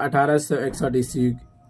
1861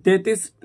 33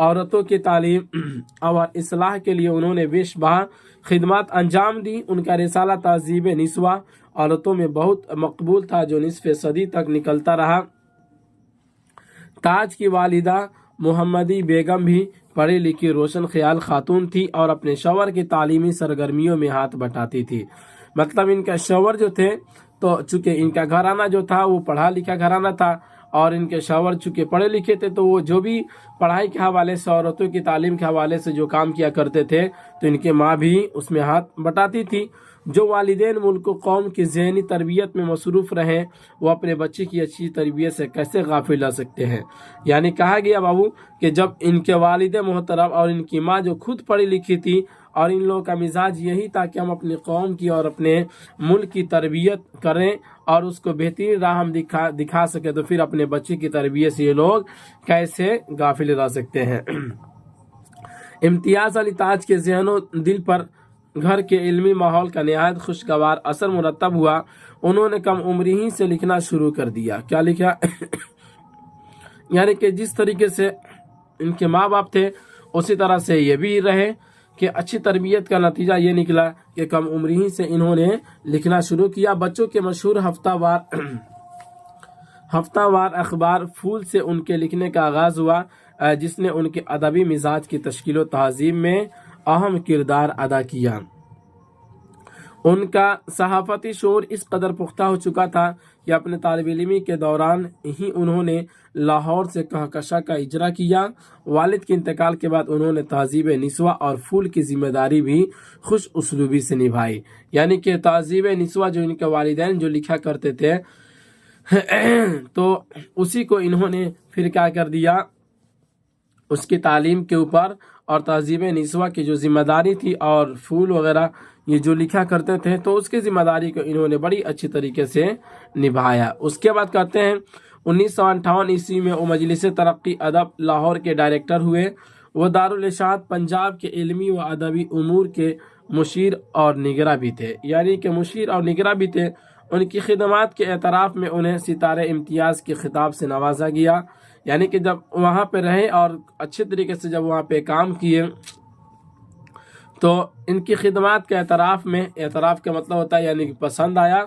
عورتوں کی تعلیم اور اصلاح کے لیے انہوں نے بیش بہا خدمات انجام دی۔ ان کا رسالہ تہذیب نسواں عورتوں میں بہت مقبول تھا جو نصف صدی تک نکلتا رہا۔ تاج کی والدہ محمدی بیگم بھی پڑھی لکھی روشن خیال خاتون تھی اور اپنے شوہر کی تعلیمی سرگرمیوں میں ہاتھ بٹاتی تھی۔ مطلب ان کا شوہر جو تھے تو چونکہ ان کا گھرانہ جو تھا وہ پڑھا لکھا گھرانہ تھا اور ان کے شوہر چونکہ پڑھے لکھے تھے تو وہ جو بھی پڑھائی کے حوالے سے عورتوں کی تعلیم کے حوالے سے جو کام کیا کرتے تھے تو ان کے ماں بھی اس میں ہاتھ بٹاتی تھی۔ جو والدین ملک و قوم کی ذہنی تربیت میں مصروف رہیں وہ اپنے بچے کی اچھی تربیت سے کیسے غافل رہ سکتے ہیں؟ یعنی کہا گیا بابو کہ جب ان کے والد محترم اور ان کی ماں جو خود پڑھی لکھی تھی اور ان لوگوں کا مزاج یہی تھا کہ ہم اپنی قوم کی اور اپنے ملک کی تربیت کریں اور اس کو بہترین راہ ہم دکھا سکیں تو پھر اپنے بچے کی تربیت سے یہ لوگ کیسے غافل رہ سکتے ہیں؟ امتیاز علی تاج کے ذہن و دل پر گھر کے علمی ماحول کا نہایت خوشگوار اثر مرتب ہوا۔ انہوں نے کم عمری ہی سے لکھنا شروع کر دیا۔ کیا لکھا؟ یعنی کہ جس طریقے سے ان کے ماں باپ تھے اسی طرح سے یہ بھی رہے کہ اچھی تربیت کا نتیجہ یہ نکلا کہ کم عمری ہی سے انہوں نے لکھنا شروع کیا۔ بچوں کے مشہور ہفتہ وار اخبار پھول سے ان کے لکھنے کا آغاز ہوا جس نے ان کے ادبی مزاج کی تشکیل و تہذیب میں اہم کردار ادا کیا۔ ان کا صحافتی شعور اس قدر پختہ ہو چکا تھا کہ اپنے طالب علمی کے دوران ہی انہوں نے لاہور سے کہکشاں کا اجرا کیا۔ والد کے انتقال کے بعد انہوں نے تہذیب نسواں اور پھول کی ذمہ داری بھی خوش اسلوبی سے نبھائی۔ یعنی کہ تہذیب نسواں جو ان کے والدین جو لکھا کرتے تھے تو اسی کو انہوں نے پھر کیا کر دیا، اس کی تعلیم کے اوپر اور تہذیب نسواں کی جو ذمہ داری تھی اور پھول وغیرہ یہ جو لکھا کرتے تھے تو اس کی ذمہ داری کو انہوں نے بڑی اچھی طریقے سے نبھایا۔ اس کے بعد کہتے ہیں 1958 عیسوی میں وہ مجلس ترقی ادب لاہور کے ڈائریکٹر ہوئے۔ وہ دارالارشاد پنجاب کے علمی و ادبی امور کے مشیر اور نگراں بھی تھے۔ یعنی کہ مشیر اور نگراں بھی تھے۔ ان کی خدمات کے اعتراف میں انہیں ستارہ امتیاز کے خطاب سے نوازا گیا۔ یعنی کہ جب وہاں پہ رہے اور اچھے طریقے سے جب وہاں پہ کام کیے تو ان کی خدمات کے اعتراف کا مطلب ہوتا ہے یعنی کہ پسند آیا،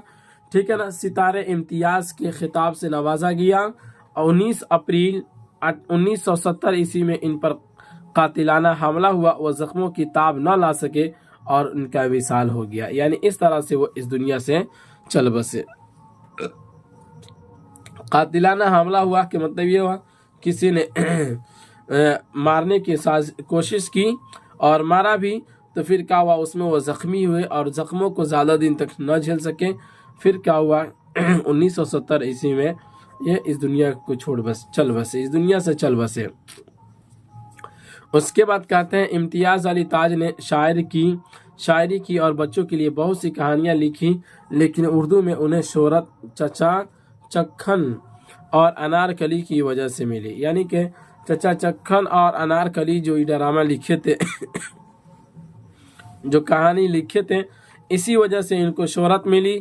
ٹھیک ہے نا، ستارہ امتیاز کے خطاب سے نوازا گیا۔ 19 اپریل 1970 عیسوی میں ان پر قاتلانہ حملہ ہوا۔ وہ زخموں کی تاب نہ لا سکے اور ان کا وصال ہو گیا۔ یعنی اس طرح سے وہ اس دنیا سے چل بسے۔ قاتلانہ حملہ ہوا کہ مطلب یہ ہوا کسی نے مارنے کی کوشش کی اور مارا بھی تو پھر کیا ہوا، اس میں وہ زخمی ہوئے اور زخموں کو زیادہ دن تک نہ جھیل سکے۔ پھر کیا ہوا 1970 عیسوی میں یہ اس دنیا کو چل بسے، اس دنیا سے چل بسے۔ اس کے بعد کہتے ہیں امتیاز علی تاج نے شاعری کی اور بچوں کے لیے بہت سی کہانیاں لکھی، لیکن اردو میں انہیں شہرت چچا چکھن اور انارکلی کی وجہ سے ملی۔ یعنی کہ چچا چکھن اور انارکلی جو ڈرامہ لکھے تھے جو کہانی لکھے تھے اسی وجہ سے ان کو شہرت ملی۔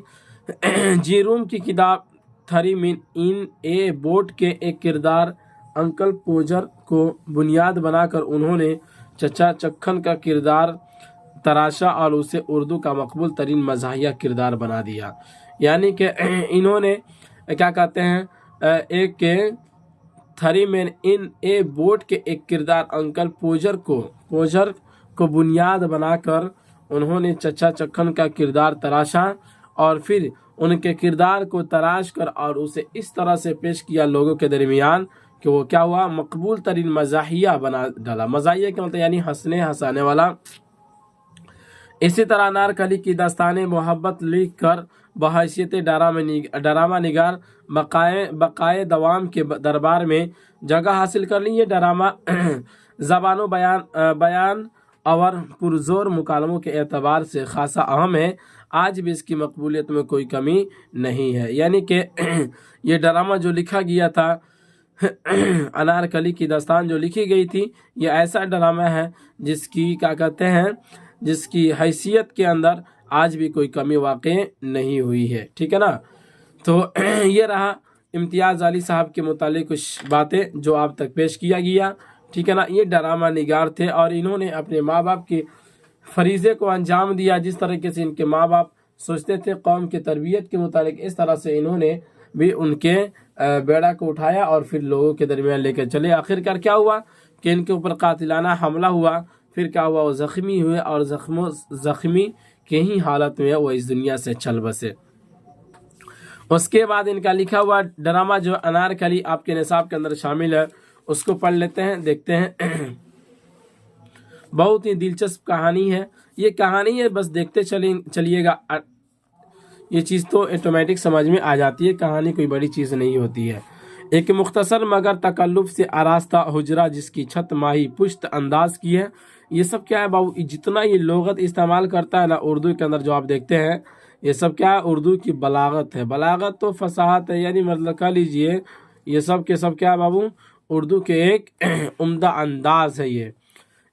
جی روم کی کتاب تھری مین ان اے بوٹ کے ایک کردار انکل پوجر کو بنیاد بنا کر انہوں نے چچا چکھن کا کردار تراشا اور اسے اردو کا مقبول ترین مزاحیہ کردار بنا دیا۔ یعنی کہ انہوں نے کیا کہتے ہیں ایک تھری مین ان اے بوٹ کے ایک کردار انکل پوجر کو بنیاد بنا کر انہوں نے چچا چکھن کا کردار تراشا اور پھر ان کے کردار کو تراش کر اور اسے اس طرح سے پیش کیا لوگوں کے درمیان کہ وہ کیا ہوا، مقبول ترین مزاحیہ بنا ڈالا۔ مزاحیہ کا مطلب یعنی ہنسانے والا۔ اسی طرح انارکلی کی داستان محبت لکھ کر بحیثیت ڈرامہ نگار بقائے دوام کے دربار میں جگہ حاصل کر لی۔ یہ ڈرامہ زبان و بیان اور پرزور مکالموں کے اعتبار سے خاصا اہم ہے۔ آج بھی اس کی مقبولیت میں کوئی کمی نہیں ہے۔ یعنی کہ یہ ڈرامہ جو لکھا گیا تھا، انارکلی کی داستان جو لکھی گئی تھی، یہ ایسا ڈرامہ ہے جس کی کیا کہتے ہیں، جس کی حیثیت کے اندر آج بھی کوئی کمی واقع نہیں ہوئی ہے، ٹھیک ہے نا۔ تو یہ رہا امتیاز علی صاحب کے متعلق کچھ باتیں جو آپ تک پیش کیا گیا۔ ٹھیک ہے نا، یہ ڈرامہ نگار تھے اور انہوں نے اپنے ماں باپ کے فریضے کو انجام دیا. جس طریقے سے ان کے ماں باپ سوچتے تھے قوم کی تربیت کے متعلق، اس طرح سے انہوں نے بھی ان کے بیڑا کو اٹھایا اور پھر لوگوں کے درمیان لے کر چلے. آخرکار کیا ہوا کہ ان کے اوپر قاتلانہ حملہ ہوا. پھر کیا ہوا، وہ زخمی ہوئے اور زخمی کے ہی حالت میں وہ اس دنیا سے چل بسے. اس کے بعد ان کا لکھا ہوا ڈرامہ جو انارکلی آپ کے نصاب کے اندر شامل ہے، اس کو پڑھ لیتے ہیں، دیکھتے ہیں. بہت ہی دلچسپ کہانی ہے. یہ کہانی ہے، بس دیکھتے چلیے گا. یہ چیز تو آٹومیٹک سمجھ میں آ جاتی ہے، کہانی کوئی بڑی چیز نہیں ہوتی ہے. ایک مختصر مگر تکلف سے آراستہ حجرہ جس کی چھت ماہی پشت انداز کی ہے. یہ سب کیا ہے بابو، جتنا یہ لغت استعمال کرتا ہے نا اردو کے اندر جو آپ دیکھتے ہیں، یہ سب کیا ہے، اردو کی بلاغت ہے. بلاغت تو فصاحت ہے، یعنی مطلب کہہ لیجئے یہ سب کے سب کیا ہے بابو، اردو کے ایک عمدہ انداز ہے. یہ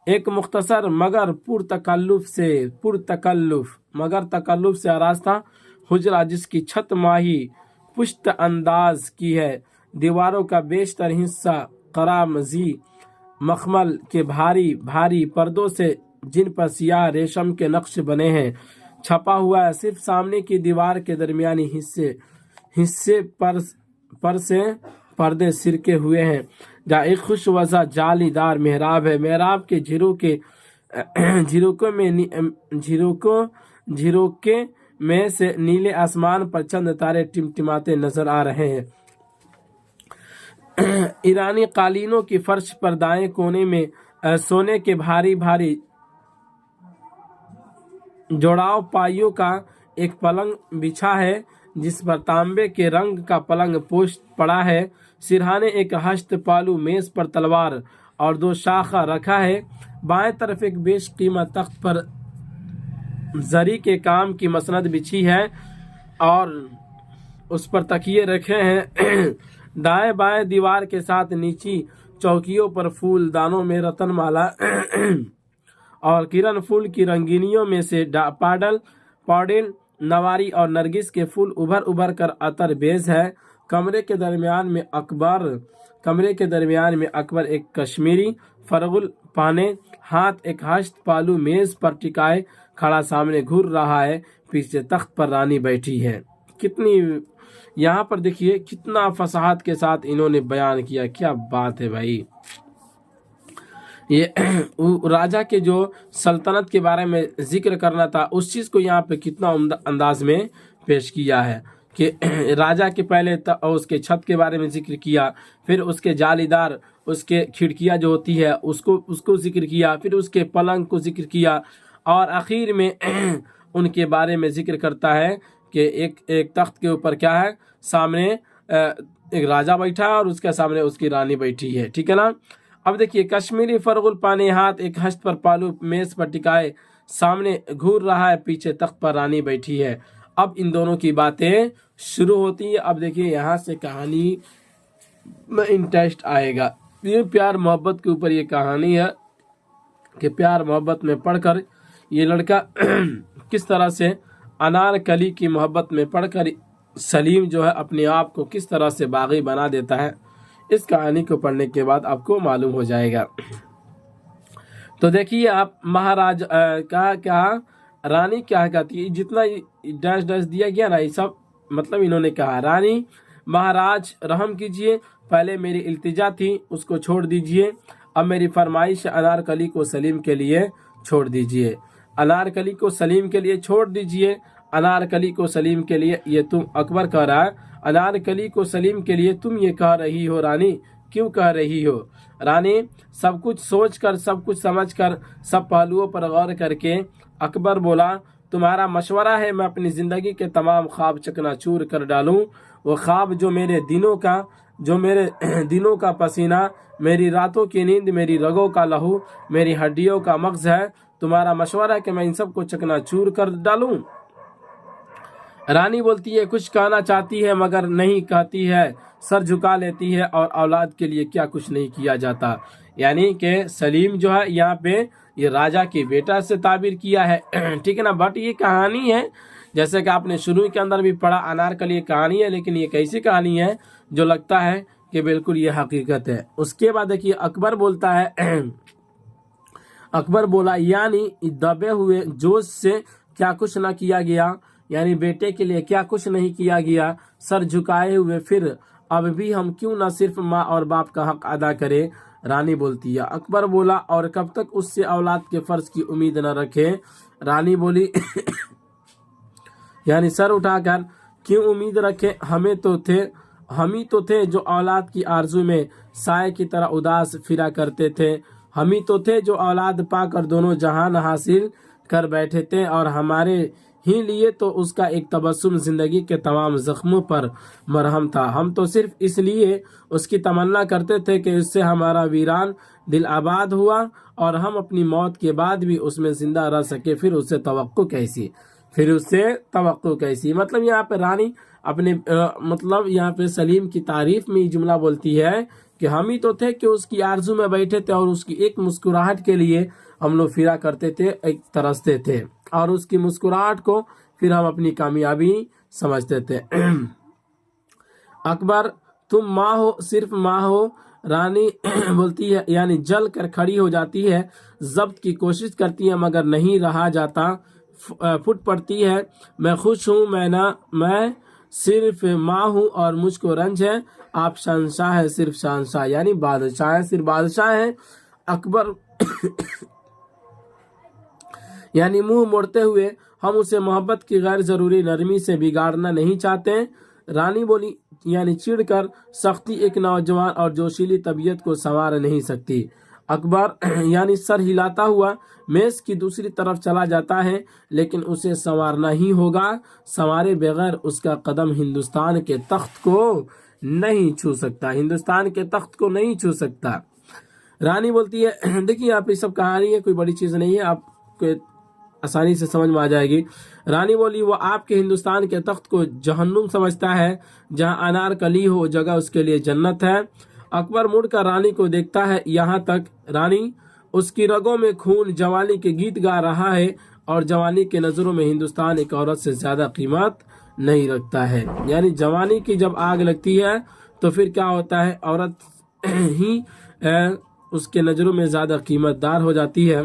ایک مختصر مگر تکلف سے آراستہ حجرہ جس کی چھت ماہی پشت انداز کی ہے. دیواروں کا بیشتر حصہ قرامزی مخمل کے بھاری بھاری پردوں سے جن پر سیاہ ریشم کے نقش بنے ہیں چھپا ہوا ہے. صرف سامنے کی دیوار کے درمیانی حصے پر سے پردے سرکے ہوئے ہیں جہاں ایک خوش وضع جالی دار محراب ہے. محراب کے جھروکے میں سے نیلے آسمان پر چند تارے ٹمٹماتے نظر آ رہے ہیں. ایرانی قالینوں کی فرش پر دائیں کونے میں سونے کے بھاری بھاری جوڑاؤ پائیوں کا ایک پلنگ بچھا ہے جس پر تانبے کے رنگ کا پلنگ پوش پڑا ہے. سرہانے ایک ہشت پالو میز پر تلوار اور 2 شاخہ رکھا ہے. بائیں طرف ایک بیش قیمت تخت پر زری کے کام کی مسند بچھی ہے اور اس پر تکیے رکھے ہیں. دائیں بائیں دیوار کے ساتھ نیچی چوکیوں پر پھول دانوں میں رتن مالا اور کرن پھول کی رنگینیوں میں سے پاڈل نواری اور نرگس کے پھول ابھر کر عطر بیز ہے. کمرے کے درمیان میں اکبر ایک کشمیری فرغل پانے ہاتھ ایک ہشت پالو میز پر ٹکائے کھڑا سامنے گھور رہا ہے. پیچھے تخت پر رانی بیٹھی ہے. کتنی یہاں پر دیکھیے کتنا فصاحت کے ساتھ انہوں نے بیان کیا. کیا بات ہے بھائی. یہ راجا کے جو سلطنت کے بارے میں ذکر کرنا تھا اس چیز کو یہاں پہ کتنا عمدہ انداز میں پیش کیا ہے کہ راجا کے پہلے اس کے چھت کے بارے میں ذکر کیا، پھر اس کے جالی دار اس کے کھڑکیاں جو ہوتی ہے اس کو ذکر کیا، پھر اس کے پلنگ کو ذکر کیا اور آخر میں ان کے بارے میں ذکر کرتا ہے کہ ایک تخت کے اوپر کیا ہے، سامنے ایک راجا بیٹھا ہے اور اس کے سامنے اس کی رانی بیٹھی ہے. ٹھیک ہے نا. اب دیکھیے کشمیری فرغل پانے ہاتھ ایک ہشت پر پالو میز پر ٹکائے سامنے گھور رہا ہے. پیچھے تخت پر رانی بیٹھی ہے. اب ان دونوں کی باتیں شروع ہوتی ہیں. اب دیکھیے یہاں سے کہانی میں انٹرسٹ آئے گا. یہ پیار محبت کے اوپر یہ کہانی ہے کہ پیار محبت میں پڑھ کر یہ لڑکا کس طرح سے انارکلی کی محبت میں پڑھ کر سلیم جو ہے اپنے آپ کو کس طرح سے باغی بنا دیتا ہے. اس کہانی کو پڑھنے کے بعد آپ کو معلوم ہو جائے گا. تو دیکھیے آپ مہاراج کیا رانی کیا کہتی ہے، جتنا ڈیش دیا گیا نا یہ سب مطلب انہوں نے کہا رانی مہاراج رحم کیجئے، پہلے میری التجا تھی اس کو چھوڑ دیجئے، اب میری فرمائش انارکلی کو سلیم کے لیے چھوڑ دیجئے. انارکلی کو سلیم کے لیے چھوڑ دیجئے. انارکلی کو سلیم کے لیے یہ تم اکبر کہہ رہا ہے، انارکلی کو سلیم کے لیے تم یہ کہہ رہی ہو رانی، کیوں کہہ رہی ہو رانی؟ سب کچھ سوچ کر، سب کچھ سمجھ کر، سب پہلوؤں پر غور کر کے اکبر بولا تمہارا مشورہ ہے میں اپنی زندگی کے تمام خواب چکنا چور کر ڈالوں. وہ خواب جو میرے دنوں کا پسینہ، میری راتوں کی نیند، میری رگوں کا لہو، میری ہڈیوں کا مغز ہے. تمہارا مشورہ ہے کہ میں ان سب کو چکنا چور کر ڈالوں. رانی بولتی ہے کچھ کہنا چاہتی ہے مگر نہیں کہتی ہے، سر جھکا لیتی ہے اور اولاد کے لیے کیا کچھ نہیں کیا جاتا. یعنی کہ سلیم جو ہے یہاں پہ یہ راجا کی بیٹا سے تعبیر کیا ہے. ٹھیک ہے نا. بٹ یہ کہانی ہے جیسے کہ آپ نے شروع کے اندر بھی پڑھا انارکلی یہ کہانی ہے، لیکن یہ کیسی کہانی ہے جو لگتا ہے کہ بالکل یہ حقیقت ہے۔ اس کے بعد دیکھیے اکبر بولتا ہے اکبر بولا یعنی دبے ہوئے جوش سے کیا کچھ نہ کیا گیا، یعنی بیٹے کے لیے کیا کچھ نہیں کیا گیا، سر جھکائے ہوئے پھر اب بھی ہم کیوں نہ صرف ماں اور باپ کا حق ادا کریں۔ رانی بولتی ہے اکبر بولا اور کب تک اس سے اولاد کے فرض کی امید نہ رکھے۔ رانی بولی یعنی سر اٹھا کر کیوں امید رکھے، ہم ہی تو تھے جو اولاد کی آرزو میں سائے کی طرح اداس پھرا کرتے تھے، ہم ہی تو تھے جو اولاد پا کر دونوں جہان حاصل کر بیٹھے تھے، اور ہمارے ہی لیے تو اس کا ایک تبسم زندگی کے تمام زخموں پر مرہم تھا۔ ہم تو صرف اس لیے اس کی تمنا کرتے تھے کہ اس سے ہمارا ویران دل آباد ہوا اور ہم اپنی موت کے بعد بھی اس میں زندہ رہ سکے، پھر اس سے توقع کیسی۔ مطلب یہاں پہ رانی اپنے مطلب یہاں پہ سلیم کی تعریف میں یہ جملہ بولتی ہے کہ ہم ہی تو تھے کہ اس کی آرزو میں بیٹھے تھے اور اس کی ایک مسکراہٹ کے لیے ہم لوگ پھرا کرتے تھے، ایک ترستے تھے، اور اس کی مسکراہٹ کو پھر ہم اپنی کامیابی سمجھتے تھے۔ اکبر تم ماں ہو، صرف ماں ہو، رانی بولتی ہے یعنی جل کر کھڑی ہو جاتی ہے، ضبط کی کوشش کرتی ہے مگر نہیں رہا جاتا، پھٹ پڑتی ہے، میں خوش ہوں، میں صرف ماں ہوں اور مجھ کو رنج ہے، آپ شہنشاہ ہے، صرف شہنشاہ یعنی بادشاہ ہے، صرف بادشاہ ہے۔ اکبر یعنی منہ موڑتے ہوئے ہم اسے محبت کی غیر ضروری نرمی سے بگاڑنا نہیں چاہتے۔ رانی بولی یعنی چڑ کر سختی ایک نوجوان اور جوشیلی طبیعت کو سنوار نہیں سکتی۔ اکبر یعنی سر ہلاتا ہوا میز کی دوسری طرف چلا جاتا ہے، لیکن اسے سنوارنا ہی ہوگا، سنوارے بغیر اس کا قدم ہندوستان کے تخت کو نہیں چھو سکتا، ہندوستان کے تخت کو نہیں چھو سکتا۔ رانی بولتی ہے دیکھیے آپ یہ سب کہانی ہے، کوئی بڑی چیز نہیں ہے، آپ کو آسانی سے سمجھ میں آ جائے گی۔ رانی بولی وہ آپ کے ہندوستان کے تخت کو جہنم سمجھتا ہے، جہاں انار کلی ہو جگہ اس کے لیے جنت ہے۔ اکبر مڑ کر رانی کو دیکھتا ہے، یہاں تک رانی اس کی رگوں میں خون جوانی کے گیت گا رہا ہے، اور جوانی کے نظروں میں ہندوستان ایک عورت سے زیادہ قیمت نہیں رکھتا ہے۔ یعنی جوانی کی جب آگ لگتی ہے تو پھر کیا ہوتا ہے، عورت ہی اس کے نظروں میں زیادہ قیمت دار ہو جاتی ہے۔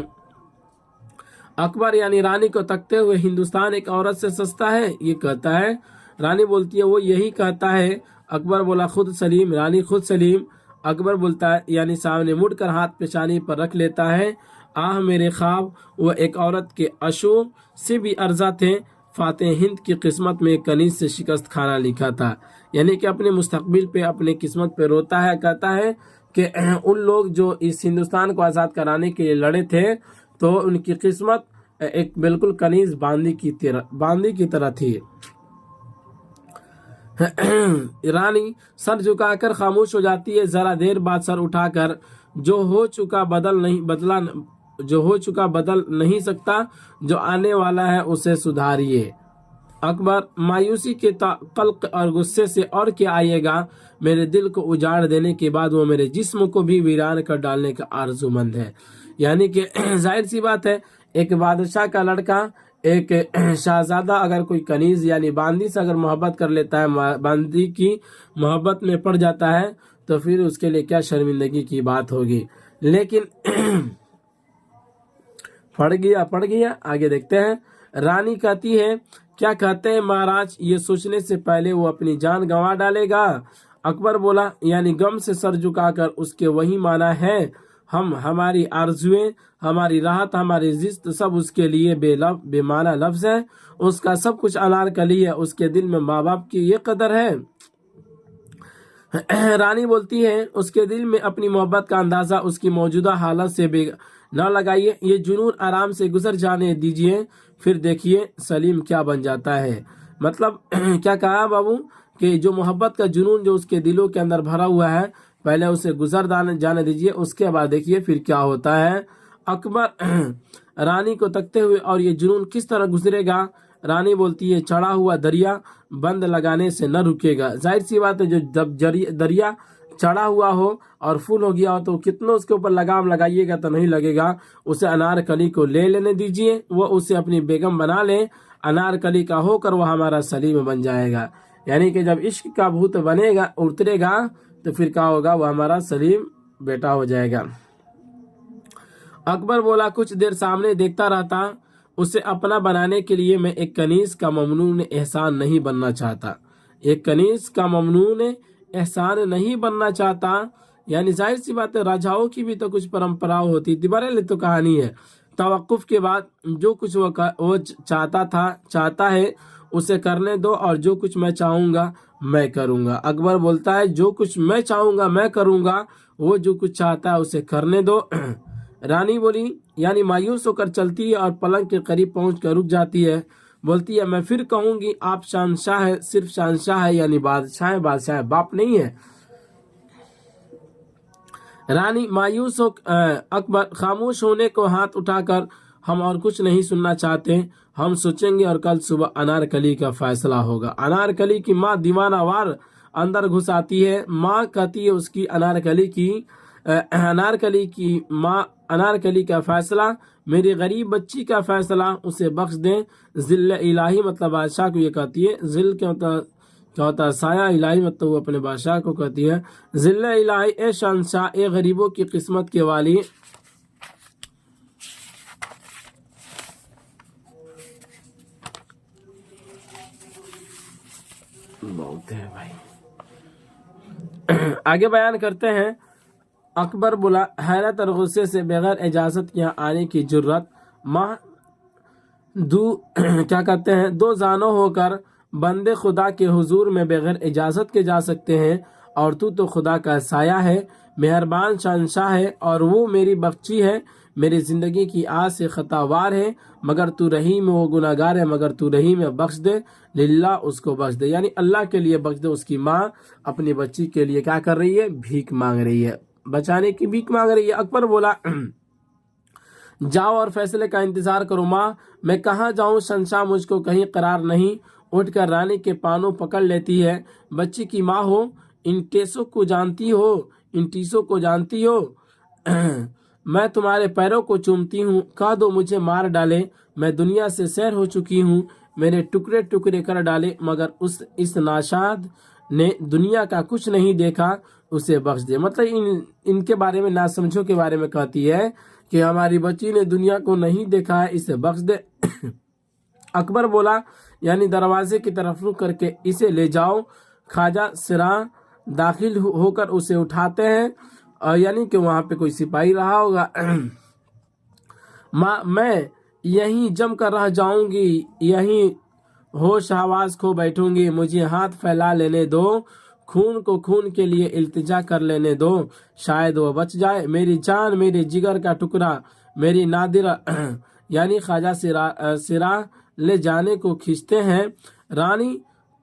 اکبر یعنی رانی کو تکتے ہوئے ہندوستان ایک عورت سے سستا ہے یہ کہتا ہے۔ رانی بولتی ہے وہ یہی کہتا ہے۔ اکبر بولا خود سلیم، رانی خود سلیم۔ اکبر بولتا ہے یعنی سامنے مڑ کر ہاتھ پیشانی پر رکھ لیتا ہے، آہ میرے خواب وہ ایک عورت کے اشو سے بھی ارزاں تھے، فاتح ہند کی قسمت میں کنیز سے شکست کھانا لکھا تھا۔ یعنی کہ اپنے مستقبل پہ، اپنے قسمت پہ روتا ہے، کہتا ہے کہ ان لوگ جو اس ہندوستان کو آزاد کرانے کے لیے لڑے تھے تو ان کی قسمت ایک بالکل کنیز باندی کی طرح تھی۔ رانی سر جھکا کر خاموش ہو جاتی ہے، ذرا دیر بعد سر اٹھا کر جو ہو چکا بدل نہیں سکتا، جو آنے والا ہے اسے سدھاریے۔ اکبر مایوسی کے قلق اور غصے سے اور کیا آئے گا، میرے دل کو اجاڑ دینے کے بعد وہ میرے جسم کو بھی ویران کر ڈالنے کا آرزو مند ہے۔ یعنی کہ ظاہر سی بات ہے، ایک بادشاہ کا لڑکا، ایک شہزادہ اگر کوئی کنیز یعنی باندی سے اگر محبت کر لیتا ہے، باندی کی محبت میں پڑ جاتا ہے تو پھر اس کے لیے کیا شرمندگی کی بات ہوگی۔ لیکن پڑ گیا، آگے دیکھتے ہیں۔ رانی کہتی ہے کیا کہتے ہیں مہاراج، یہ سوچنے سے پہلے وہ اپنی جان گنوا ڈالے گا۔ اکبر بولا یعنی غم سے سر جھکا کر اس کے وہی معنی ہے، ہماری آرزویں، ہماری راحت، ہماری عزت سب اس کے لیے بے معنی لفظ ہے، اس کا سب کچھ انارکلی ہے، اس کے دل میں ماں باپ کی یہ قدر ہے۔ رانی بولتی ہے اس کے دل میں اپنی محبت کا اندازہ اس کی موجودہ حالت سے نہ لگائیے، یہ جنون آرام سے گزر جانے دیجیے، پھر دیکھیے سلیم کیا بن جاتا ہے۔ مطلب کیا کہا بابو کہ جو محبت کا جنون جو اس کے دلوں کے اندر بھرا ہوا ہے، پہلے اسے گزر جانے دیجیے، اس کے بعد دیکھیے پھر کیا ہوتا ہے۔ اکبر رانی کو تکتے ہوئے اور یہ جنون کس طرح گزرے گا، رانی بولتی ہے چڑھا ہوا دریا بند لگانے سے نہ رکے گا۔ ظاہر سی بات ہے، جو جب دریا چڑھا ہوا ہو اور فل ہو گیا ہو تو کتنا اس کے اوپر لگام لگائیے گا تو نہیں لگے گا۔ اسے انارکلی کو لے لینے دیجیے، وہ اسے اپنی بیگم بنا لے، انارکلی کا ہو کر وہ ہمارا سلیم بن جائے گا۔ یعنی کہ جب عشق کا بھوت بنے گا، اترے گا تو پھر کیا ہوگا, وہ ہمارا سلیم بیٹا ہو جائے گا. اکبر بولا کچھ دیر سامنے دیکھتا رہتا, اسے اپنا بنانے کے لیے میں ایک کنیز کا ممنون احسان نہیں بننا چاہتا. ایک کنیز کا ممنون احسان نہیں بننا چاہتا, یعنی ظاہر سی بات ہے راجاؤں کی بھی تو کچھ پرمپرا ہوتی تھی. بہرحال تو کہانی ہے. توقف کے بعد جو کچھ وہ چاہتا ہے اسے کرنے دو, اور جو کچھ میں چاہوں گا میں کروں گا. اکبر بولتا ہے جو کچھ میں چاہوں گا میں کروں گا, وہ جو کچھ چاہتا ہے اسے کرنے دو. رانی بولی, یعنی مایوس ہو کر چلتی ہے اور پلنگ کے قریب پہنچ کر رک جاتی ہے. بولتی ہے میں پھر کہوں گی آپ شہنشاہ ہے, صرف شہنشاہ ہے یعنی بادشاہ ہے, بادشاہ ہے, باپ نہیں ہے. رانی مایوس ہو اکبر خاموش ہونے کو ہاتھ اٹھا کر, ہم اور کچھ نہیں سننا چاہتے, ہم سوچیں گے اور کل صبح انارکلی کا فیصلہ ہوگا. انارکلی کی ماں دیوانہ وار اندر گھس آتی ہے. ماں کہتی ہے اس کی انارکلی کا فیصلہ, میری غریب بچی کا فیصلہ, اسے بخش دیں. ذل الہی مطلب بادشاہ کو یہ کہتی ہے. ذل کیا ہوتا ہے سایہ, الہی مطلب وہ اپنے بادشاہ کو کہتی ہے. ذل الہی اے شہنشاہ, اے غریبوں کی قسمت کے والی, بہت ہے بھائی. آگے بیان کرتے ہیں. اکبر بولا حیرت اور غصے سے بغیر اجازت یہاں آنے کی جرت, ماں کیا کہتے ہیں, دو زانوں ہو کر بندے خدا کے حضور میں بغیر اجازت کے جا سکتے ہیں, اور تو خدا کا سایہ ہے, مہربان شہنشاہ ہے, اور وہ میری بخشی ہے, میری زندگی کی آس سے خطاوار ہے, مگر تو رحیم, وہ گناہگار ہے مگر تو رحیم ہے, بخش دے. للہ اس کو بخش دے, یعنی اللہ کے لیے بخش دے. اس کی ماں اپنی بچی کے لیے کیا کر رہی ہے, بھیک مانگ رہی ہے, بچانے کی بھیک مانگ رہی ہے. اکبر بولا جاؤ اور فیصلے کا انتظار کرو. ماں میں کہاں جاؤں, شہنشاہ مجھ کو کہیں قرار نہیں. اٹھ کر رانی کے پانوں پکڑ لیتی ہے. بچی کی ماں ہو, ان ٹیسوں کو جانتی ہو, میں تمہارے پیروں کو چومتی ہوں, کہہ دو مجھے مار ڈالے, میں دنیا سے سیر ہو چکی ہوں, میرے ٹکڑے ٹکڑے کر ڈالے, مگر اس ناشاد نے دنیا کا کچھ نہیں دیکھا, اسے بخش دے. مطلب ان کے بارے میں ناسمجھوں کے بارے میں کہتی ہے کہ ہماری بچی نے دنیا کو نہیں دیکھا ہے, اسے بخش دے. اکبر بولا یعنی دروازے کی طرف رک کر کے اسے لے جاؤ. خواجہ سراں داخل ہو کر اسے اٹھاتے ہیں, یعنی کہ وہاں پہ کوئی سپاہی رہا ہوگا. ماں میں یہیں جم کر رہ جاؤں گی, یہیں ہوش حواس کھو بیٹھوں گی, مجھے ہاتھ پھیلا لینے دو, خون کو خون کے لیے التجا کر لینے دو, شاید وہ بچ جائے. میری جان, میرے جگر کا ٹکڑا, میری نادرہ یعنی خواجہ سراں لے جانے کو کھینچتے ہیں. رانی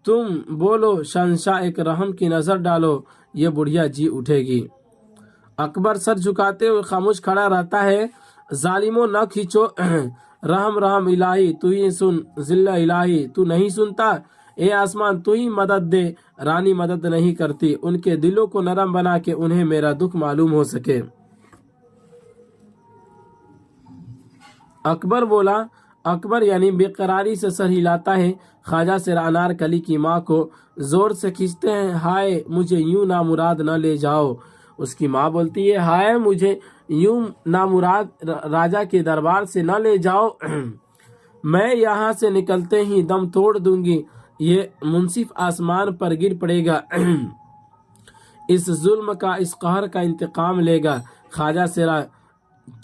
تم بولو, شہنشاہ ایک رحم کی نظر ڈالو, یہ بڑھیا جی اٹھے گی. اکبر سر جھکاتے ہوئے خاموش کھڑا رہتا ہے. ظالموں نہ کھینچو, رحم الہی تو ہی سن, ذل الہی تو نہیں سنتا, اے آسمان تو ہی مدد دے. رانی مدد نہیں کرتی, ان کے دلوں کو نرم بنا کے انہیں میرا دکھ معلوم ہو سکے. اکبر بولا, اکبر یعنی بے قراری سے سر ہلاتا ہے. خواجہ سراں انارکلی کی ماں کو زور سے کھینچتے ہیں. ہائے مجھے یوں نامراد نہ لے جاؤ. اس کی ماں بولتی ہے ہائے مجھے یوں نامراد راجا کے دربار سے نہ لے جاؤ, میں یہاں سے نکلتے ہی دم توڑ دوں گی, یہ منصف آسمان پر گر پڑے گا, اس ظلم کا, اس قہر کا انتقام لے گا. خواجہ سراں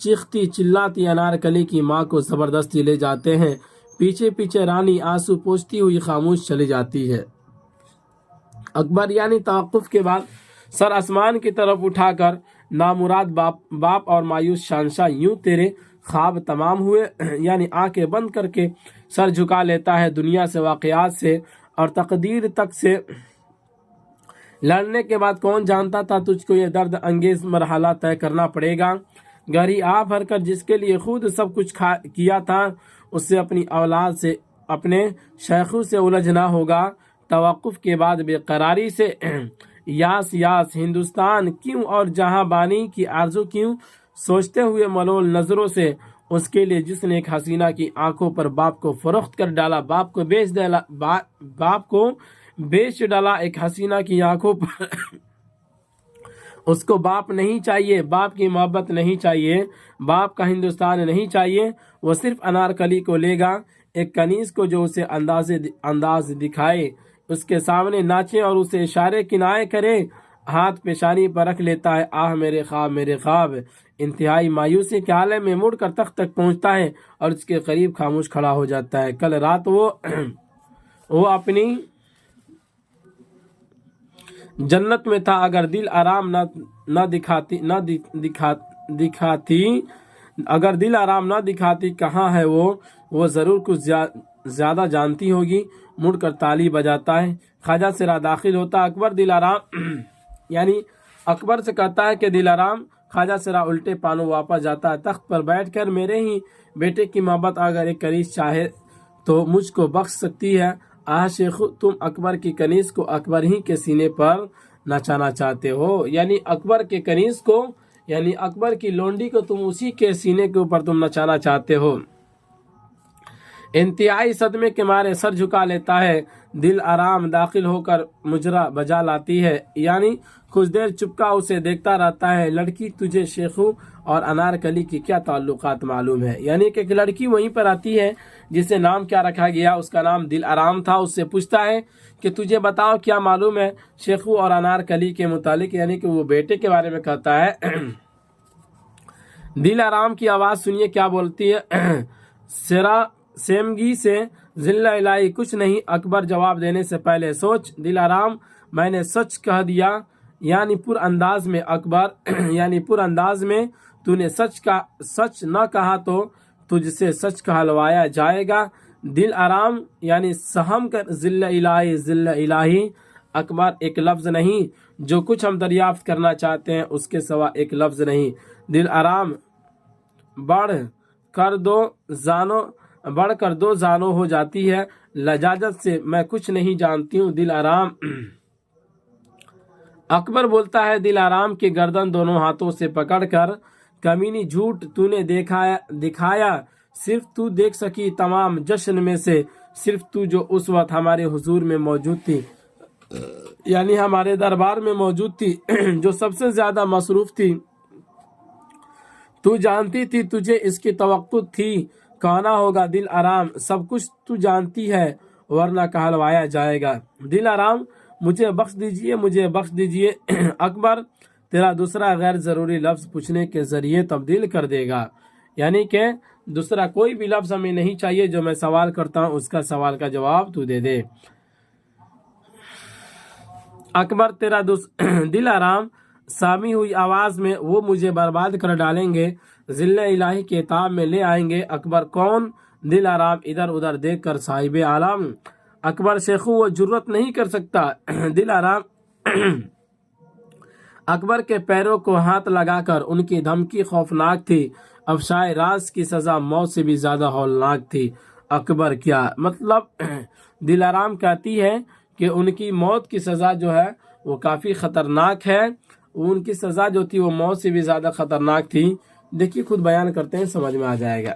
چیختی چلاتی انارکلی کی ماں کو زبردستی لے جاتے ہیں. پیچھے پیچھے رانی آنسو پوچھتی ہوئی خاموش چلی جاتی ہے. اکبر یعنی توقف کے بعد سر آسمان کی طرف اٹھا کر, نامراد باپ اور مایوس شہنشاہ, یوں تیرے خواب تمام ہوئے, یعنی آنکھیں بند کر کے سر جھکا لیتا ہے. دنیا سے, واقعات سے اور تقدیر تک سے لڑنے کے بعد کون جانتا تھا تجھ کو یہ درد انگیز مرحلہ طے کرنا پڑے گا. گہری آہ بھر کر جس کے لیے خود سب کچھ کیا تھا, اس سے اپنی اولاد سے, اپنے شیخوں سے الجھنا ہوگا. توقف کے بعد بے قراری سے یاس ہندوستان کیوں اور جہاں بانی کی آرزو کیوں, سوچتے ہوئے ملول نظروں سے اس کے لیے جس نے ایک حسینہ کی آنکھوں پر باپ کو فروخت کر ڈالا, باپ کو بیچ ڈالا, ایک حسینہ کی آنکھوں پر اس کو باپ نہیں چاہیے، باپ کی محبت نہیں چاہیے، باپ کا ہندوستان نہیں چاہیے، وہ صرف انارکلی کو لے گا، ایک کنیز کو جو اسے انداز دکھائے، اس کے سامنے ناچے اور اسے اشارے کنائے کرے، ہاتھ پیشانی پر رکھ لیتا ہے، آہ میرے خواب میرے خواب، انتہائی مایوسی کے حالے میں مڑ کر تخت تک پہنچتا ہے اور اس کے قریب خاموش کھڑا ہو جاتا ہے۔ کل رات وہ اپنی جنت میں تھا، اگر دل آرام اگر دل آرام نہ دکھاتی کہاں ہے وہ ضرور کچھ زیادہ جانتی ہوگی۔ مڑ کر تالی بجاتا ہے، خواجہ سرا داخل ہوتا، اکبر دل آرام یعنی اکبر سے کہتا ہے کہ دل آرام۔ خواجہ سرا الٹے پانوں واپس جاتا ہے، تخت پر بیٹھ کر میرے ہی بیٹے کی محبت اگر ایک کنیز چاہے تو مجھ کو بخش سکتی ہے۔ آہ شیخو، تم اکبر کی کنیز کو اکبر ہی کے سینے پر نچانا چاہتے ہو، یعنی اکبر کے کنیز کو، یعنی اکبر کی لونڈی کو تم اسی کے سینے کے اوپر تم نچانا چاہتے ہو۔ انتہائی صدمے کے مارے سر جھکا لیتا ہے، دل آرام داخل ہو کر مجرا بجا لاتی ہے، یعنی کچھ دیر چپکا اسے دیکھتا رہتا ہے۔ لڑکی، تجھے شیخو اور انارکلی کی کیا تعلقات معلوم ہے؟ یعنی کہ ایک لڑکی وہیں پر آتی ہے جسے نام کیا رکھا گیا، اس کا نام دل آرام تھا، اس سے پوچھتا ہے کہ تجھے بتاؤ کیا معلوم ہے شیخو اور انارکلی کے متعلق، یعنی کہ وہ بیٹے کے بارے میں کہتا ہے۔ دل آرام کی آواز سنیے کیا بولتی ہے، سرا سیمگی سے ذلہ الہی کچھ نہیں، اکبر جواب دینے سے پہلے سوچ۔ دل آرام، میں نے سچ کہہ دیا، یعنی پر انداز میں اکبر یعنی پر انداز میں، تو نے سچ نہ کہا تو تجھ سے سچ کہلوایا جائے گا۔ دل آرام یعنی سہم کر ذلہ الہی، اکبر ایک لفظ نہیں، جو کچھ ہم دریافت کرنا چاہتے ہیں اس کے سوا ایک لفظ نہیں۔ دل آرام، بڑھ کر دو زانو ہو جاتی ہے لجاجت سے، میں کچھ نہیں جانتی ہوں دل آرام۔ اکبر بولتا ہے دل آرام کی گردن دونوں ہاتھوں سے پکڑ کر، کمینی جھوٹ تو نے دکھایا، صرف تو دیکھ سکی تمام جشن میں سے، صرف تو جو اس وقت ہمارے حضور میں موجود تھی، یعنی ہمارے دربار میں موجود تھی، جو سب سے زیادہ مصروف تھی، تو جانتی تھی، تجھے اس کی توقع تھی، کہنا ہوگا دل آرام، سب کچھ تو جانتی ہے ورنہ کہلوایا جائے گا۔ دل آرام، مجھے بخش دیجئے۔ اکبر، تیرا دوسرا غیر ضروری لفظ پوچھنے کے ذریعے تبدیل کر دے گا، یعنی کہ دوسرا کوئی بھی لفظ ہمیں نہیں چاہیے، جو میں سوال کرتا ہوں اس کا سوال کا جواب تو دے دے۔ اکبر، دل آرام، سامی ہوئی آواز میں، وہ مجھے برباد کر ڈالیں گے، ذلہ الہی کے تاب میں لے آئیں گے۔ اکبر، کون؟ دل آرام ادھر ادھر دیکھ کر، صاحب عالم۔ اکبر، شیخو وہ جرت نہیں کر سکتا۔ دل آرام، اکبر کے پیروں کو ہاتھ لگا کر، ان کی دھمکی خوفناک تھی، افشائے راز کی سزا موت سے بھی زیادہ ہولناک تھی۔ اکبر، کیا مطلب؟ دل آرام کہتی ہے کہ ان کی موت کی سزا جو ہے وہ کافی خطرناک ہے، ان کی سزا جو تھی وہ موت سے بھی زیادہ خطرناک تھی۔ دیکھیے خود بیان کرتے ہیں، سمجھ میں آ جائے گا۔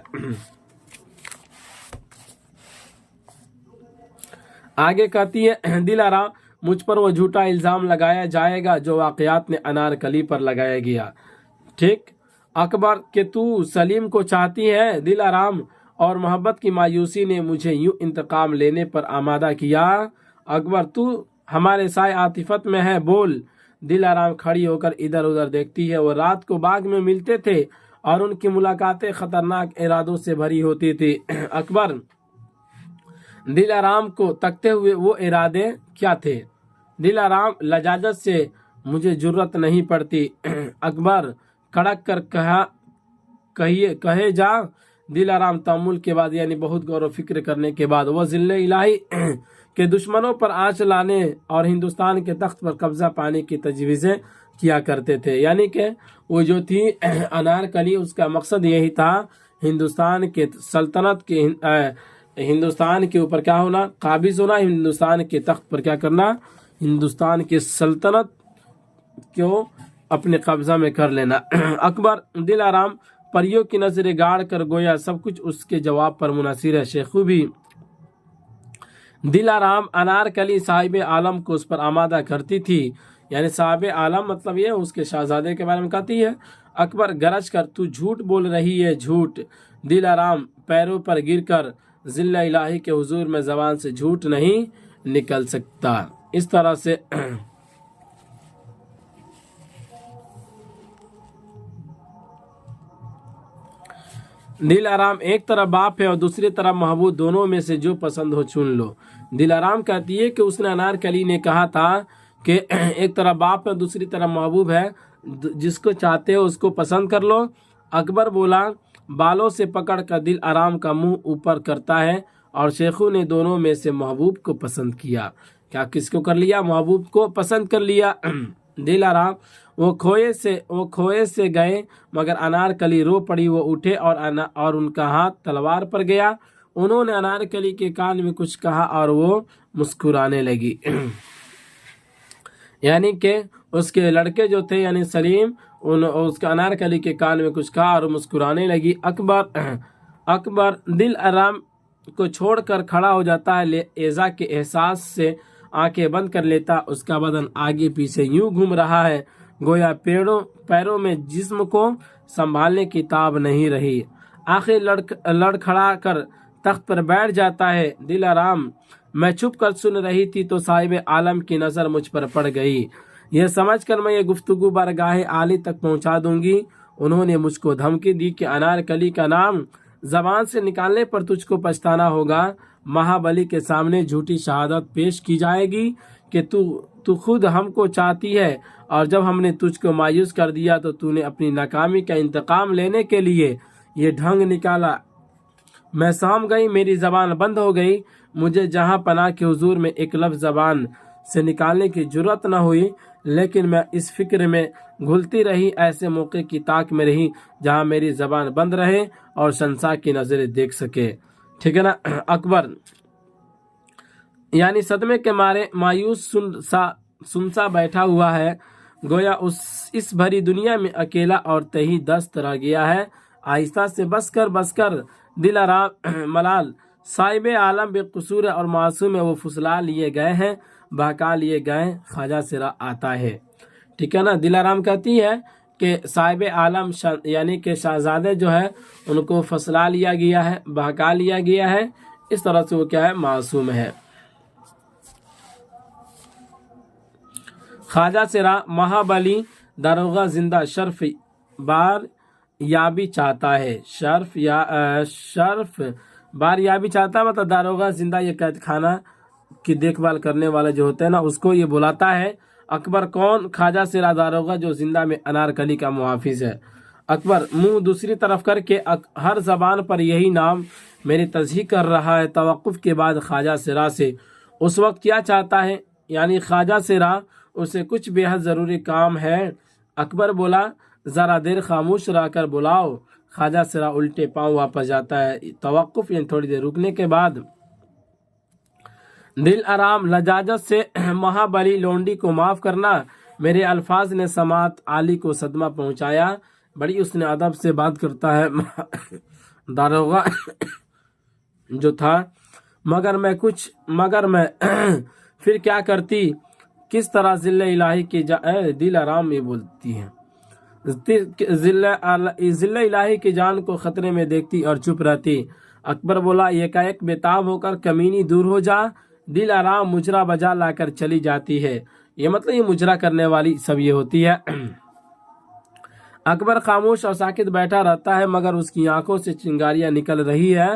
آگے کہتی ہے دل آرام، مجھ پر وہ جھوٹا الزام لگایا جائے گا جو واقعات میں انارکلی پر لگایا گیا، ٹھیک؟ اکبر، کہ تو سلیم کو چاہتی ہے؟ دل آرام، اور محبت کی مایوسی نے مجھے یوں انتقام لینے پر آمادہ کیا۔ اکبر، تو ہمارے سائے عاطفت میں ہے، بول۔ دل آرام کھڑی ہو کر ادھر ادھر دیکھتی ہے، وہ رات کو باغ میں ملتے تھے اور ان کی ملاقاتیں خطرناک ارادوں سے بھری ہوتی تھی۔ اکبر، دل آرام کو تکتے ہوئے، وہ ارادے کیا تھے؟ دل آرام، لجاجت سے مجھے جرت نہیں پڑتی۔ اکبر، کڑک کر کہے جا۔ دل آرام تأمل کے بعد، یعنی بہت غور و فکر کرنے کے بعد، وہ ذلہ الہی کے دشمنوں پر آنچ لانے اور ہندوستان کے تخت پر قبضہ پانے کی تجویزیں کیا کرتے تھے، یعنی کہ وہ جو تھی انارکلی، اس کا مقصد یہی تھا ہندوستان کے سلطنت کے ہندوستان کے اوپر کیا ہونا، قابض ہونا، ہندوستان کے تخت پر کیا کرنا، ہندوستان کی سلطنت کو اپنے قبضہ میں کر لینا۔ اکبر، دل آرام پریوں کی نظریں گاڑ کر گویا سب کچھ اس کے جواب پر منحصر ہے۔ شیخو بھی دل آرام، انارکلی صاحب عالم کو اس پر آمادہ کرتی تھی، یعنی صاحب عالم مطلب یہ اس کے شہزادے کے بارے میں کہتی ہے۔ اکبر گرج کر تو جھوٹ بول رہی ہے، جھوٹ۔ دل آرام پیروں پر گر کر ذل الہی کے حضور میں زبان سے جھوٹ نہیں نکل سکتا۔ اس طرح سے دل آرام ایک طرف باپ ہے اور دوسری طرف محبوب، دونوں میں سے جو پسند ہو چن لو۔ دل آرام کہتی ہے کہ اس نے انارکلی نے کہا تھا کہ ایک طرف باپ ہے دوسری طرف محبوب ہے، جس کو چاہتے ہو اس کو پسند کر لو۔ اکبر بولا بالوں سے پکڑ کر دل آرام کا منہ اوپر کرتا ہے، اور شیخو نے دونوں میں سے محبوب کو پسند کیا۔ کیا کس کو کر لیا؟ محبوب کو پسند کر لیا۔ دل آرام وہ کھوئے سے گئے مگر انارکلی رو پڑی۔ وہ اٹھے اور ان کا ہاتھ تلوار پر گیا۔ انہوں نے انارکلی کے کان میں کچھ کہا اور وہ مسکرانے لگی۔ یعنی کہ اس کے لڑکے جو تھے یعنی سلیم، اس کا انارکلی کے کان میں کچھ کہا اور مسکرانے لگی۔ اکبر دل آرام کو چھوڑ کر کھڑا ہو جاتا ہے، ایذا کے احساس سے آنکھیں بند کر لیتا۔ اس کا بدن آگے پیچھے یوں گھوم رہا ہے گویا پیروں میں جسم کو سنبھالنے کی تاب نہیں رہی۔ آخر لڑکھڑا کر تخت پر بیٹھ جاتا ہے۔ دل آرام میں چھپ کر سن رہی تھی تو صاحب عالم کی نظر مجھ پر پڑ گئی۔ یہ سمجھ کر میں یہ گفتگو بارگاہ عالی تک پہنچا دوں گی۔ انہوں نے مجھ کو دھمکی دی کہ انارکلی کا نام زبان سے نکالنے پر تجھ کو پچھتانا ہوگا۔ مہابلی کے سامنے جھوٹی شہادت پیش کی جائے گی کہ تو خود ہم کو چاہتی ہے، اور جب ہم نے تجھ کو مایوس کر دیا تو تو نے اپنی ناکامی کا انتقام لینے کے لیے یہ ڈھنگ نکالا۔ میں سہم گئی، میری زبان بند ہو گئی۔ مجھے جہاں پناہ کے حضور میں ایک لفظ زبان سے نکالنے کی جرأت نہ ہوئی، لیکن میں اس فکر میں گھلتی رہی، ایسے موقع کی تاک میں رہی جہاں میری زبان بند رہے اور شہنشاہ کی نظریں دیکھ سکے۔ ٹھیک ہے نا۔ اکبر یعنی صدمے کے مارے مایوس سنسا بیٹھا ہوا ہے، گویا اس بھری دنیا میں اکیلا اور تہی دست رہ گیا ہے۔ آہستہ سے بس کر دل آرام ملال صاحب عالم بے قصور اور معصوم ہے، وہ پھسلا لیے گئے ہیں، بہکا لیے گئے۔ خواجہ سرا آتا ہے۔ ٹھیک ہے نا۔ دل آرام کہتی ہے کہ صاحب عالم یعنی کہ شہزادے جو ہے ان کو پھسلا لیا گیا ہے، بہکا لیا گیا ہے، اس طرح سے وہ کیا ہے؟ معصوم ہے۔ خواجہ سرا مہابلی داروغہ زندہ شرف بار یابی چاہتا ہے، شرف بار یابی چاہتا ہے، مطلب داروغہ زندہ یہ قید خانہ کی دیکھ بھال کرنے والا جو ہوتا ہے نا اس کو یہ بلاتا ہے۔ اکبر کون؟ خواجہ سرا داروغہ جو زندہ میں انارکلی کا محافظ ہے۔ اکبر منہ دوسری طرف کر کے ہر زبان پر یہی نام میری تصحیح کر رہا ہے۔ توقف کے بعد خواجہ سرا سے اس وقت کیا چاہتا ہے؟ یعنی خواجہ سرا اسے کچھ بے حد ضروری کام ہے۔ اکبر بولا ذرا دیر خاموش رہ کر بلاؤ۔ خواجہ سرا الٹے پاؤں واپس جاتا ہے۔ توقف یعنی تھوڑی دیر رکنے کے بعد دل آرام لجاجت سے مہابلی لونڈی کو معاف کرنا، میرے الفاظ نے سماعت عالی کو صدمہ پہنچایا۔ بڑی اس نے ادب سے بات کرتا ہے داروغہ جو تھا، مگر میں پھر کیا کرتی؟ کس طرح ذل الہی کی دل آرام میں بولتی ہے، ذل الہی کی جان کو خطرے میں دیکھتی اور چپ رہتی۔ اکبر بولا یکایک بےتاب ہو کر کمینی دور ہو جا۔ دل آرام مجرا بجا لا کر چلی جاتی ہے۔ یہ مطلب یہ مجرا کرنے والی سب یہ ہوتی ہے۔ اکبر خاموش اور ساکت بیٹھا رہتا ہے مگر اس کی آنکھوں سے چنگاریاں نکل رہی ہے۔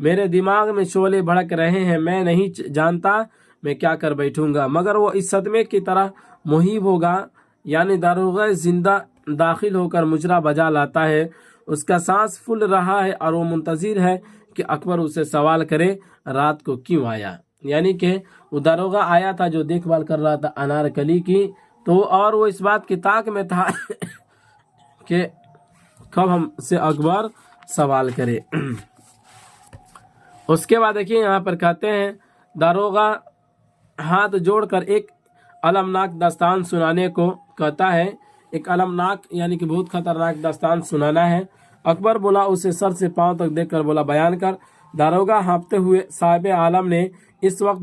میرے دماغ میں شعلے بھڑک رہے ہیں، میں نہیں جانتا میں کیا کر بیٹھوں گا، مگر وہ اس صدمے کی طرح محیب ہوگا۔ یعنی داروغہ زندہ داخل ہو کر مجرا بجا لاتا ہے، اس کا سانس پھول رہا ہے اور وہ منتظر ہے کہ اکبر اسے سوال کرے رات کو کیوں آیا۔ یعنی کہ وہ داروغہ آیا تھا جو دیکھ بھال کر رہا تھا انارکلی کی، تو اور وہ اس بات کی تاک میں تھا کہ کب ہم سے اکبر سوال کرے۔ اس کے بعد دیکھیے یہاں پر کہتے ہیں داروغہ ہاتھ جوڑ کر ایک المناک داستان سنانے کو کہتا ہے۔ ایک المناک یعنی کہ بہت خطرناک داستان سنانا ہے۔ اکبر بولا اسے سر سے پاؤں تک دیکھ کر بولا بیان کر۔ داروغہ ہانپتے ہوئے صاحب عالم نے اس وقت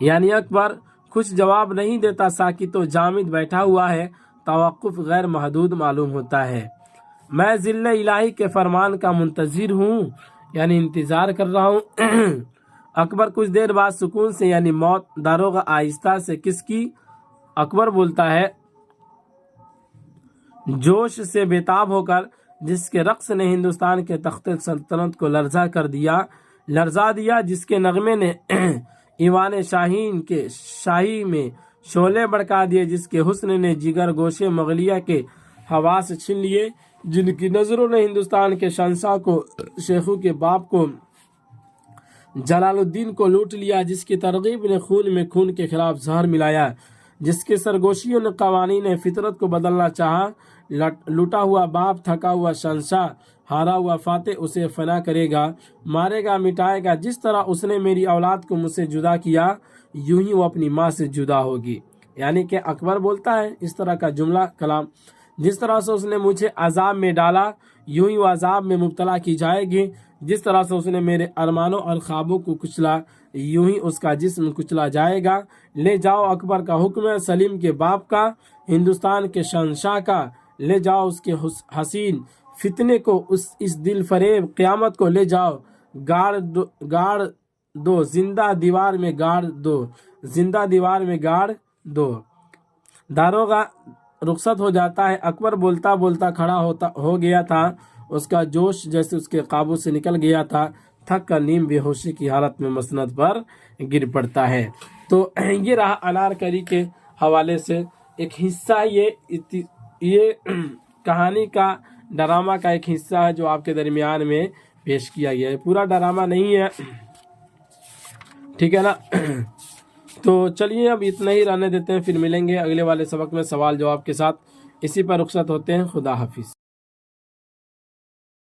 یعنی اکبر کچھ جواب نہیں دیتا، ساکت و جامد بیٹھا ہوا ہے، توقف غیر محدود معلوم ہوتا ہے۔ میں ذل الہی کے فرمان کا منتظر ہوں، یعنی انتظار کر رہا ہوں۔ اکبر کچھ دیر بعد سکون سے یعنی موت۔ داروغہ آہستہ سے کس کی؟ اکبر بولتا ہے جوش سے بےتاب ہو کر، جس کے رقص نے ہندوستان کے تخت سلطنت کو لرزا دیا، جس کے نغمے نے ایوان شاہین کے شاہی میں شعلے بھڑکا دیے، جس کے حسن نے جگر گوشے مغلیہ کے حواس چھین لیے، جن کی نظروں نے ہندوستان کے شہنشاہ کو، شیخو کے باپ کو، جلال الدین کو لوٹ لیا، جس کی ترغیب نے خون میں خون کے خلاف زہر ملایا، جس کے سرگوشیوں نے قوانین فطرت کو بدلنا چاہا۔ لوٹا ہوا باپ، تھکا ہوا شہنشاہ، ہارا ہوا فاتح اسے فنا کرے گا، مارے گا، مٹائے گا۔ جس طرح اس نے میری اولاد کو مجھ سے جدا کیا، یوں ہی وہ اپنی ماں سے جدا ہوگی۔ یعنی کہ اکبر بولتا ہے اس طرح کا جملہ کلام، جس طرح سے اس نے مجھے عذاب میں ڈالا، یوں ہی وہ عذاب میں مبتلا کی جائے گی۔ جس طرح سے اس نے میرے ارمانوں اور خوابوں کو کچلا، یوں ہی اس کا جسم کچلا جائے گا۔ لے جاؤ، اکبر کا حکم ہے، سلیم کے باپ کا، ہندوستان کے شہنشاہ کا، لے جاؤ اس کے حسین فتنے کو، اس دل فریب قیامت کو لے جاؤ، گاڑ دو، زندہ دیوار میں گاڑ دو، زندہ دیوار میں گاڑ دو۔ داروغہ رخصت ہو جاتا ہے۔ اکبر بولتا بولتا کھڑا ہو گیا تھا، اس کا جوش جیسے اس کے قابو سے نکل گیا تھا، تھک کر نیم بے ہوشی کی حالت میں مسند پر گر پڑتا ہے۔ تو یہ رہا انارکلی کے حوالے سے ایک حصہ، یہ کہانی کا، ڈرامہ کا ایک حصہ ہے جو آپ کے درمیان میں پیش کیا گیا ہے۔ پورا ڈرامہ نہیں ہے، ٹھیک ہے نا۔ تو چلیے اب اتنا ہی رہنے دیتے ہیں، پھر ملیں گے اگلے والے سبق میں سوال جواب کے ساتھ۔ اسی پر رخصت ہوتے ہیں، خدا حافظ۔